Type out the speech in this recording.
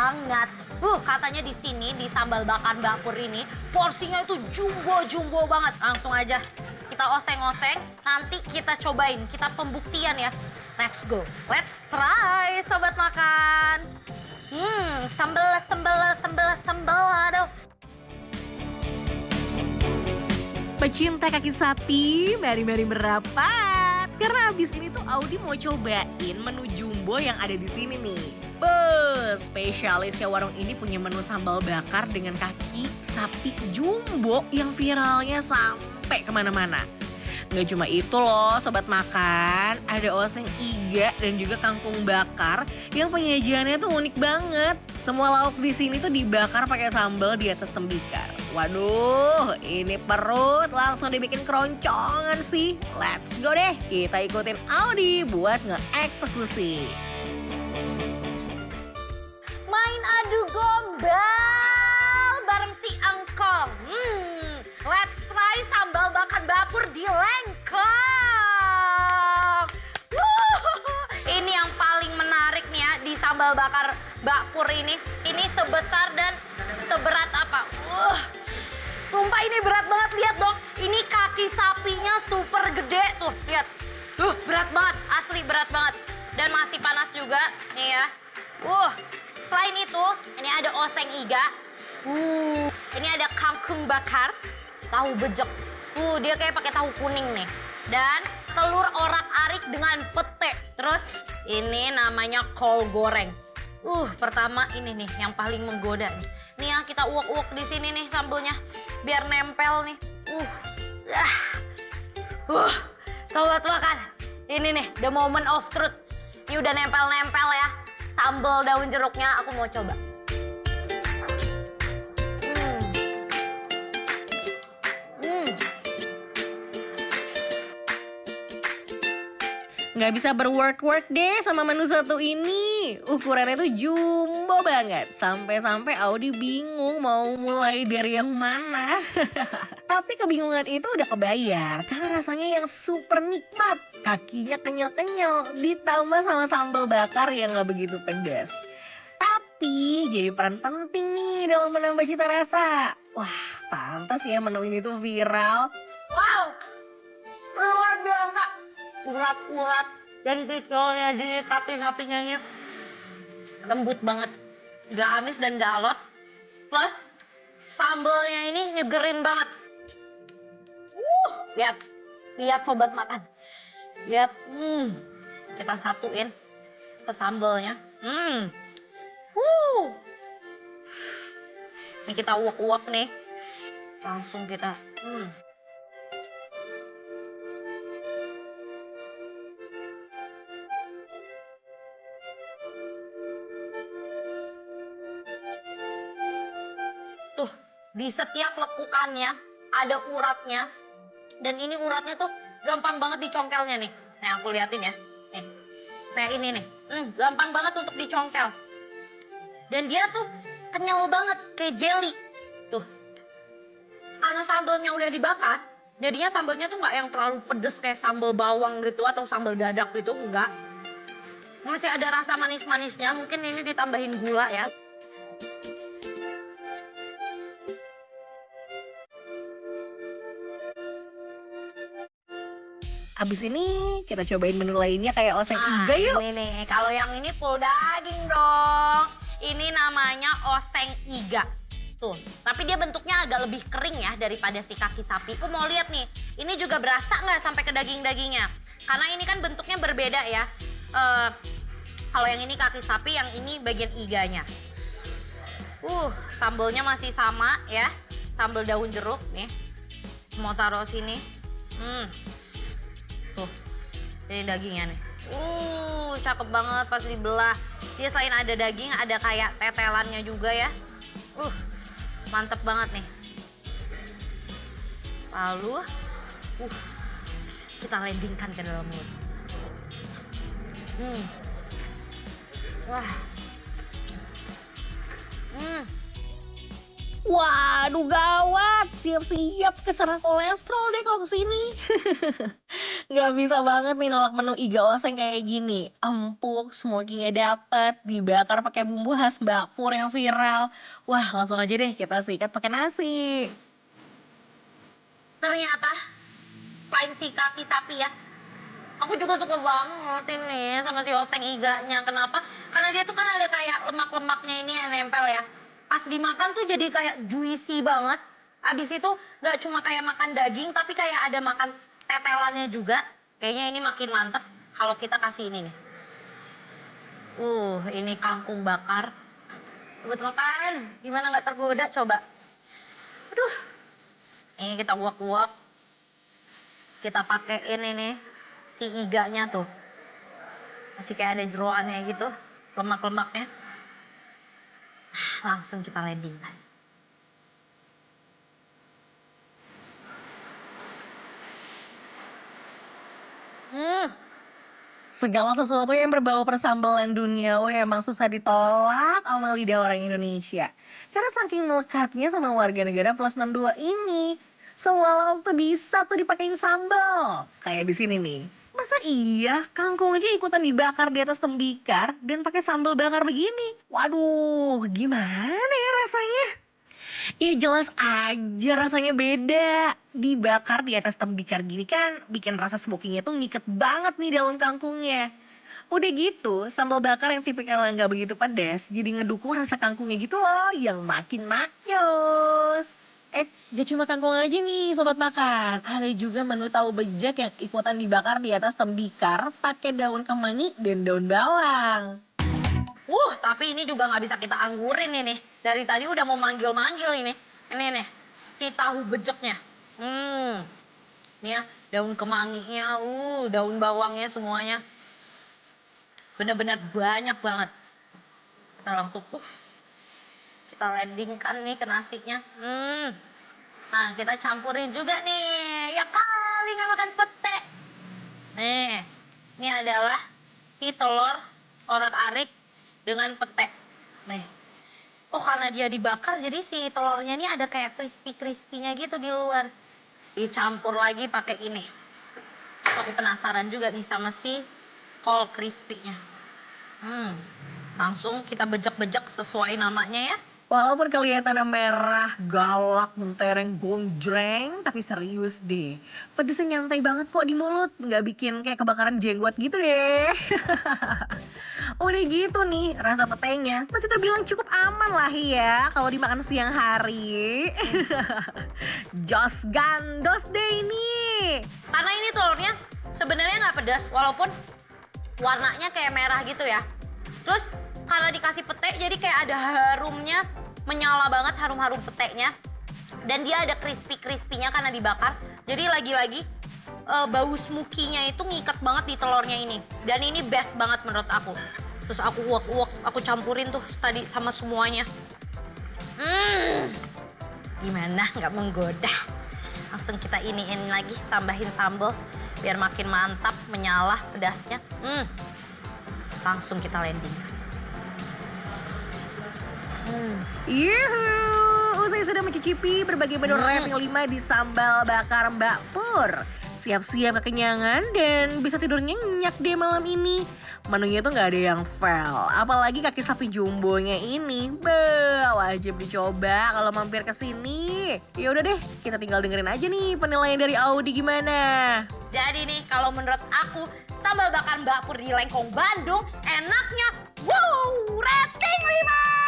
banget. Katanya di sini di sambal bakar Mbak Pur ini porsinya itu jumbo banget. Langsung aja kita oseng-oseng, nanti kita cobain, kita pembuktian ya. Let's go, let's try sobat makan. Sambal, aduh. Pecinta kaki sapi, mari-mari merapat. Karena abis ini tuh Audi mau cobain menu jumbo yang ada di sini nih. Spesialisnya warung ini punya menu sambal bakar dengan kaki sapi jumbo yang viralnya sampai kemana-mana. Nggak cuma itu loh sobat makan, ada oseng iga dan juga kangkung bakar yang penyajiannya tuh unik banget. Semua lauk di sini tuh dibakar pakai sambal di atas tembikar. Waduh, ini perut langsung dibikin keroncongan sih. Let's go deh, kita ikutin Audi buat nge-eksekusi. Main adu gombal bareng si Angkong. Let's try sambal bakar Bapur di Lengkong. Ini yang paling menarik nih ya di sambal bakar Bapur ini. Ini sebesar dan seberat apa? Sumpah ini berat banget, lihat dong. Ini kaki sapinya super gede tuh, lihat. Berat banget, asli berat banget. Dan masih panas juga, nih ya. Selain itu, ini ada oseng iga. Ini ada kangkung bakar, tahu bejek. Dia kayak pakai tahu kuning nih. Dan telur orak-arik dengan pete. Terus ini namanya kol goreng. Pertama ini nih yang paling menggoda nih. Nih ya, kita uak-uak di sini nih sambelnya biar nempel nih. Sobat makan. Ini nih the moment of truth. Ini udah nempel-nempel ya. Sambal daun jeruknya aku mau coba. Nggak bisa berwork-work deh sama menu satu ini. Ukurannya tuh jumbo banget. Sampai-sampai Audi bingung mau mulai dari yang mana. Tapi kebingungan itu udah kebayar. Karena rasanya yang super nikmat. Kakinya kenyal-kenyal. Ditambah sama sambal bakar yang nggak begitu pedas. Tapi jadi peran penting nih dalam menambah cita rasa. Wah, pantas ya menu ini tuh viral. Wow, luar biasa. Urat-urat dan pickle-nya di sapi-sapinya lembut banget, gak amis dan gak alot. Plus sambalnya ini nyegerin banget. Lihat sobat makan, lihat. Kita satuin ke sambalnya. Ini kita uak-uak nih, langsung kita. Tuh, di setiap lekukannya ada uratnya. Dan ini uratnya tuh gampang banget dicongkelnya nih. Nah, aku liatin ya. Nih, saya ini nih. Gampang banget untuk dicongkel. Dan dia tuh kenyal banget, kayak jelly. Tuh, karena sambalnya udah dibakar, jadinya sambalnya tuh nggak yang terlalu pedes kayak sambal bawang gitu atau sambal dadak gitu, enggak. Masih ada rasa manis-manisnya, mungkin ini ditambahin gula ya. Abis ini kita cobain menu lainnya kayak oseng iga yuk. Ini nih, kalau yang ini full daging dong. Ini namanya oseng iga. Tuh, tapi dia bentuknya agak lebih kering ya daripada si kaki sapi. Aku mau lihat nih, ini juga berasa nggak sampai ke daging-dagingnya? Karena ini kan bentuknya berbeda ya. Kalau yang ini kaki sapi, yang ini bagian iganya. Sambalnya masih sama ya, sambal daun jeruk nih. Mau taruh sini. Tuh, ini dagingnya nih. Cakep banget pas dibelah. Dia selain ada daging, ada kayak tetelannya juga ya. Mantep banget nih. Lalu, kita landingkan ke dalam mulut. Wah. Waduh gawat, siap-siap kesana kolesterol deh kalau kesini. Nggak bisa banget nih nolak menu iga oseng kayak gini. Empuk, smokingnya dapet, dibakar pakai bumbu khas Mbak Pur yang viral. Wah, langsung aja deh kita sikat pakai nasi. Ternyata selain si kaki sapi ya, aku juga suka banget ini sama si oseng iganya. Kenapa? Karena dia tuh kan ada kayak lemak-lemaknya ini yang nempel ya. Pas dimakan tuh jadi kayak juicy banget. Abis itu nggak cuma kayak makan daging, tapi kayak ada makan tetelannya juga. Kayaknya ini makin mantep kalau kita kasih ini nih. Ini kangkung bakar. Buat makan, gimana nggak tergoda coba. Aduh, ini kita uak-uak. Kita pakein ini si iganya tuh. Masih kayak ada jeroannya gitu, lemak-lemaknya. Langsung kita landingkan. Segala sesuatu yang berbau persambelan duniawi emang susah ditolak sama lidah orang Indonesia. Karena saking melekatnya sama warga negara plus 62 ini. Semua lauk tuh bisa tuh dipakein sambal. Kayak di sini nih. Masa iya kangkung aja ikutan dibakar di atas tembikar dan pakai sambal bakar begini? Waduh, gimana ya rasanya? Ya jelas aja rasanya beda. Dibakar di atas tembikar gini kan bikin rasa smokingnya tuh ngiket banget nih dalam kangkungnya. Udah gitu, sambal bakar yang tipikalnya nggak begitu pedas, jadi ngedukung rasa kangkungnya gitu loh, yang makin maknyos. Gak cuma kangkung aja nih sobat makan, ada juga menu tahu bejek yang ikutan dibakar di atas tembikar pakai daun kemangi dan daun bawang. Tapi ini juga nggak bisa kita anggurin ini. Dari tadi udah mau manggil-manggil ini. Ini nih, si tahu bejeknya. Nih ya, daun kemanginya, daun bawangnya semuanya. Bener-bener banyak banget. Kita langsung kita landingkan nih ke nasinya. Nah, kita campurin juga nih. Ya kali nggak makan pete. Nih, ini adalah si telur orak-arik dengan pete. Nih. Karena dia dibakar, jadi si telurnya ini ada kayak crispy-crispy-nya gitu di luar. Dicampur lagi pakai ini. Aku penasaran juga nih sama si kol crispy-nya. Langsung kita bejek-bejek sesuai namanya ya. Walaupun kelihatannya merah, galak, mentereng, gonjreng, tapi serius deh. Pedesnya nyantai banget kok di mulut, nggak bikin kayak kebakaran jenggot gitu deh. Udah gitu nih, rasa petenya masih terbilang cukup aman lah ya kalau dimakan siang hari. Jos gandos deh ini. Karena ini telurnya sebenarnya nggak pedas, walaupun warnanya kayak merah gitu ya. Terus karena dikasih pete, jadi kayak ada harumnya, menyala banget harum-harum petenya. Dan dia ada crispy-crispy-nya karena dibakar. Jadi lagi-lagi bau smoky-nya itu ngikat banget di telurnya ini. Dan ini best banget menurut aku. Terus aku uak-uak, aku campurin tuh tadi sama semuanya. Gimana, nggak menggoda. Langsung kita iniin lagi, tambahin sambal biar makin mantap, menyala pedasnya. Langsung kita landingkan. Yuhu, usai sudah mencicipi berbagai menu wrapping 5 di sambal bakar Mbak Pur. Siap-siap kekenyangan dan bisa tidur nyenyak deh malam ini. Menunya tuh nggak ada yang fail, apalagi kaki sapi jumbonya ini. Wajib dicoba kalau mampir ke sini. Ya udah deh, kita tinggal dengerin aja nih penilaian dari Audi gimana. Jadi nih, kalau menurut aku, sambal bakar Mbak Pur di Lengkong Bandung enaknya, rating 5!